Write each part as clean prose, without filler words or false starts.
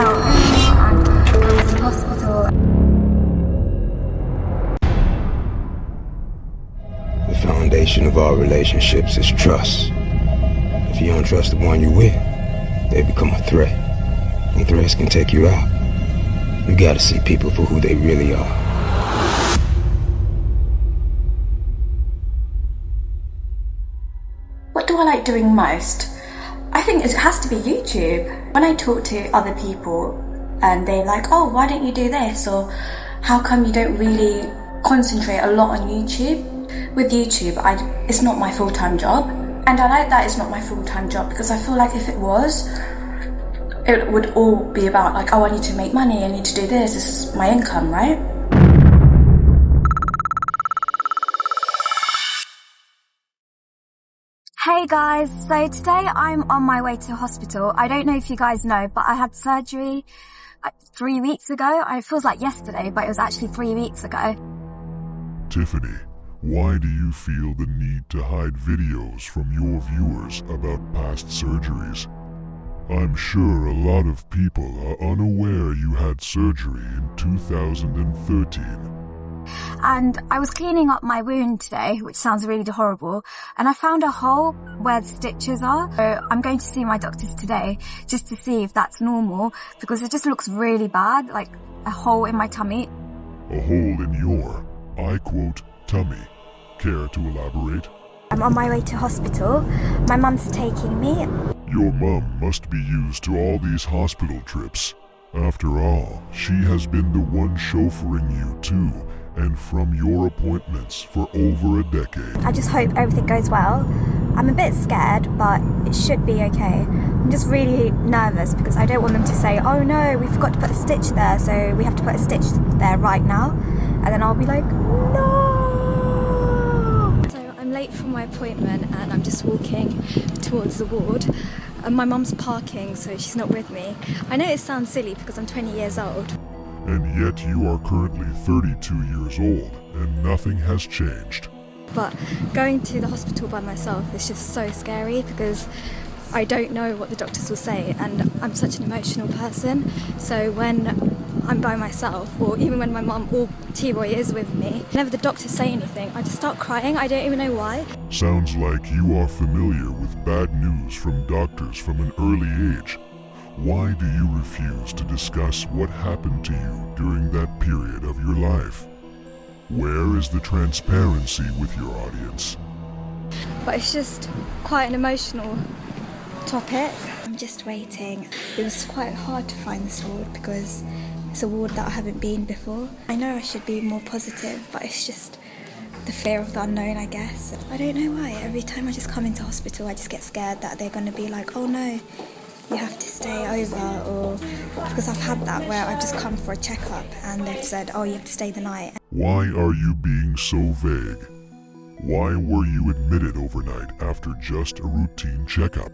out and I was in hospital. The foundation of all relationships is trust. If you don't trust the one you're with, they become a threat. And threats can take you out. You gotta see people for who they really are. What do I like doing most? I think it has to be YouTube. When I talk to other people and they're like, oh, why don't you do this? Or how come you don't really concentrate a lot on YouTube? With YouTube, it's not my full-time job. And I like that it's not my full-time job because I feel like if it was, it would all be about like, oh, I need to make money, I need to do this is my income, right? Hey guys, so today I'm on my way to hospital. I don't know if you guys know, but I had surgery 3 weeks ago. It feels like yesterday, but it was actually 3 weeks ago. Tiffany, why do you feel the need to hide videos from your viewers about past surgeries? I'm sure a lot of people are unaware you had surgery in 2013. And I was cleaning up my wound today, which sounds really horrible, and I found a hole where the stitches are. So I'm going to see my doctors today just to see if that's normal, because it just looks really bad, like a hole in my tummy. A hole in your, I quote, tummy. Care to elaborate? I'm on my way to hospital. My mum's taking me. Your mum must be used to all these hospital trips. After all, she has been the one chauffeuring you to and from your appointments for over a decade. I just hope everything goes well. I'm a bit scared, but it should be okay. I'm just really nervous because I don't want them to say, oh no, we forgot to put a stitch there, so we have to put a stitch there right now. And then I'll be like, no! So I'm late for my appointment and I'm just walking towards the ward. And my mum's parking, so she's not with me. I know it sounds silly because I'm 20 years old. And yet you are currently 32 years old and nothing has changed. But going to the hospital by myself is just so scary because I don't know what the doctors will say, and I'm such an emotional person. So when I'm by myself, or even when my mum or T-Roy is with me, whenever the doctors say anything, I just start crying. I don't even know why. Sounds like you are familiar with bad news from doctors from an early age. Why do you refuse to discuss what happened to you during that period of your life? Where is the transparency with your audience? But it's just quite an emotional topic. I'm just waiting. It was quite hard to find this ward because it's a ward that I haven't been before. I know I should be more positive, but it's just the fear of the unknown, I guess. I don't know why. Every time I just come into hospital, I just get scared that they're going to be like, oh no, you have to stay over, or because I've had that where I've just come for a checkup and they've said, oh, you have to stay the night. Why are you being so vague? Why were you admitted overnight after just a routine checkup?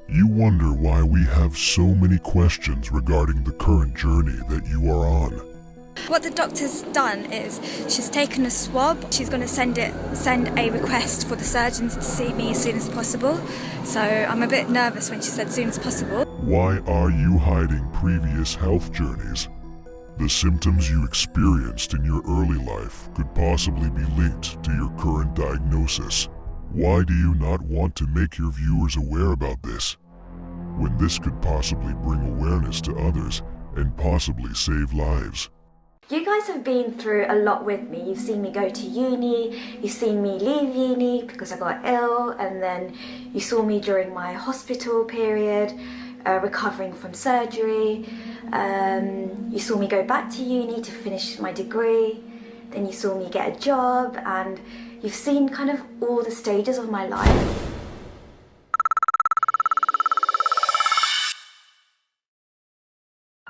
You wonder why we have so many questions regarding the current journey that you are on. What the doctor's done is she's taken a swab. She's going to send a request for the surgeons to see me as soon as possible. So I'm a bit nervous when she said as soon as possible. Why are you hiding previous health journeys? The symptoms you experienced in your early life could possibly be linked to your current diagnosis. Why do you not want to make your viewers aware about this, when this could possibly bring awareness to others and possibly save lives? You guys have been through a lot with me. You've seen me go to uni, you've seen me leave uni because I got ill, and then you saw me during my hospital period, recovering from surgery. You saw me go back to uni to finish my degree. Then you saw me get a job, and you've seen kind of all the stages of my life.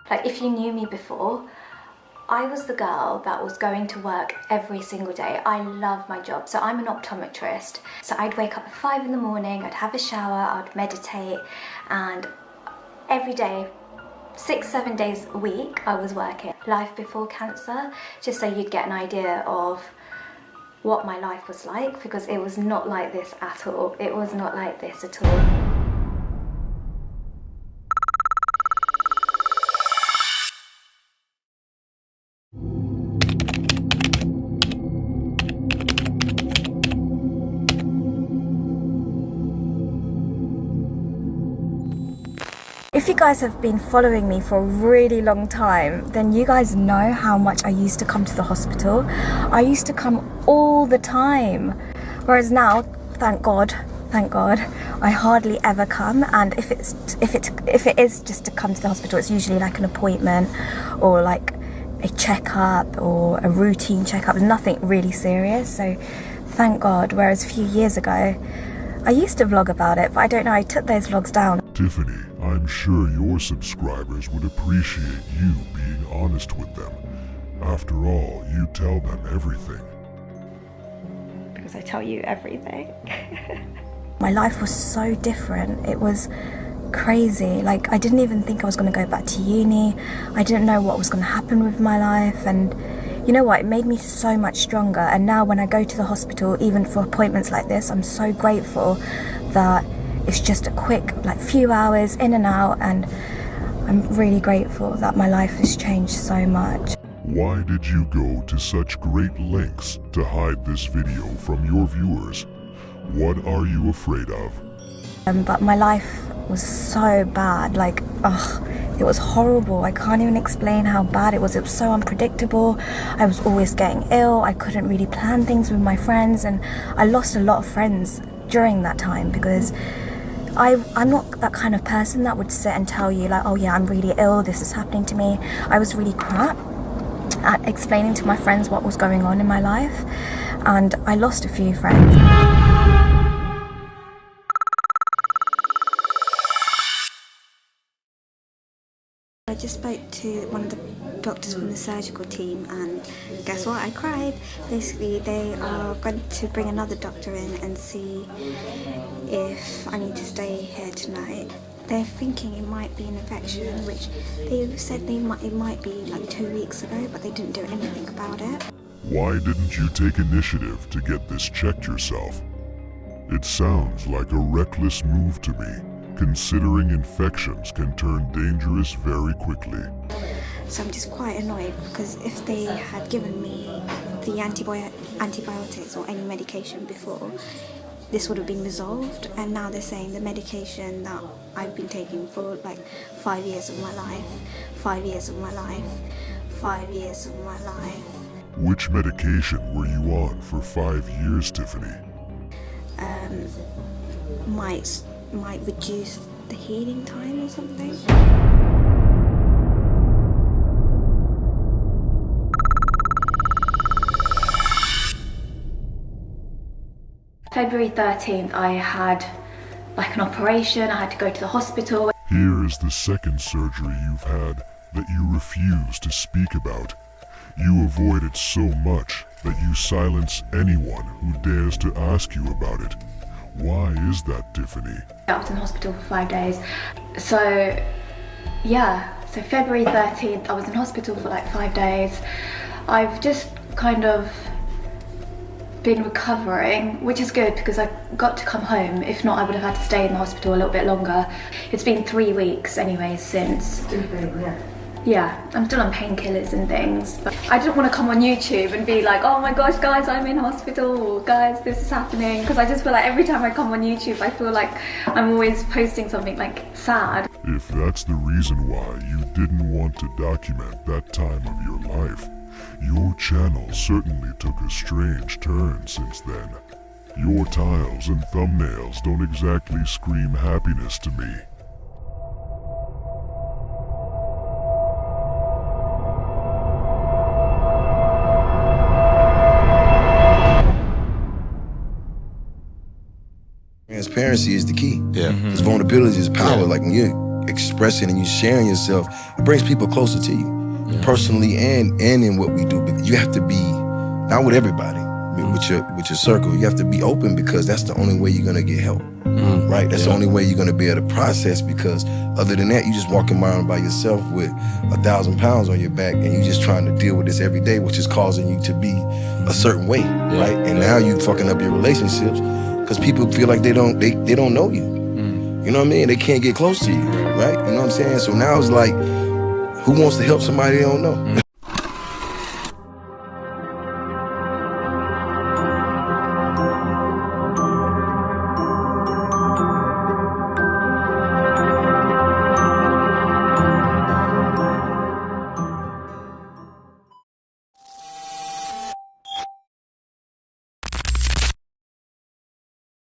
Like, if you knew me before, I was the girl that was going to work every single day. I love my job. So I'm an optometrist. So I'd wake up at 5 in the morning, I'd have a shower, I'd meditate, and every day, 6-7 days a week, I was working. Life before cancer, just so you'd get an idea of what my life was like, because it was not like this at all. It was not like this at all. If you guys have been following me for a really long time, then you guys know how much I used to come to the hospital. I used to come all the time. Whereas now, thank God, I hardly ever come. And if it is just to come to the hospital, it's usually like an appointment or like a checkup or a routine checkup. Nothing really serious. So thank God. Whereas a few years ago, I used to vlog about it, but I don't know, I took those vlogs down. Tiffany, I'm sure your subscribers would appreciate you being honest with them. After all, you tell them everything. Because I tell you everything. My life was so different. It was crazy. Like, I didn't even think I was going to go back to uni. I didn't know what was going to happen with my life. And you know what? It made me so much stronger. And now when I go to the hospital, even for appointments like this, I'm so grateful that it's just a quick, like, few hours in and out. And I'm really grateful that my life has changed so much. Why did you go to such great lengths to hide this video from your viewers? What are you afraid of? But my life was so bad, like, it was horrible. I can't even explain how bad it was. It was so unpredictable. I was always getting ill. I couldn't really plan things with my friends, and I lost a lot of friends during that time because I'm not that kind of person that would sit and tell you like, oh yeah, I'm really ill, this is happening to me. I was really crap at explaining to my friends what was going on in my life, and I lost a few friends. I just spoke to one of the doctors from the surgical team, and guess what? I cried. Basically, they are going to bring another doctor in and see if I need to stay here tonight. They're thinking it might be an infection, which they said it might be like 2 weeks ago, but they didn't do anything about it. Why didn't you take initiative to get this checked yourself? It sounds like a reckless move to me, considering infections can turn dangerous very quickly. So I'm just quite annoyed because if they had given me the antibiotics or any medication before, this would have been resolved, and now they're saying the medication that I've been taking for like 5 years of my life, 5 years of my life, 5 years of my life. Which medication were you on for 5 years, Tiffany? Might reduce the healing time or something. February 13th, I had like an operation. I had to go to the hospital. Here is the second surgery you've had that you refuse to speak about. You avoid it so much that you silence anyone who dares to ask you about it. Why is that, Tiffany? I was in hospital for 5 days. So February 13th, I was in hospital for like 5 days. I've just kind of been recovering, which is good because I got to come home. If not, I would have had to stay in the hospital a little bit longer. It's been 3 weeks anyway since. Yeah, I'm still on painkillers and things, but I didn't want to come on YouTube and be like, oh my gosh guys, I'm in hospital, or guys, this is happening, because I just feel like every time I come on YouTube I feel like I'm always posting something like sad. If that's the reason why you didn't want to document that time of your life, your channel certainly took a strange turn since then. Your tiles and thumbnails don't exactly scream happiness to me. Transparency is the key. Yeah. Because vulnerability is power. Yeah. Like when you're expressing and you're sharing yourself, it brings people closer to you. Yeah. Personally and in what we do. But you have to be, not with everybody, with your circle, you have to be open because that's the only way you're gonna get help. Right? That's the only way you're gonna be able to process, because other than that, you just walking around by yourself with 1,000 pounds on your back and you just trying to deal with this every day, which is causing you to be a certain way, right? And now you fucking up your relationships because people feel like they don't know you. You know what I mean? They can't get close to you, right? You know what I'm saying? So now it's like, who wants to help somebody they don't know?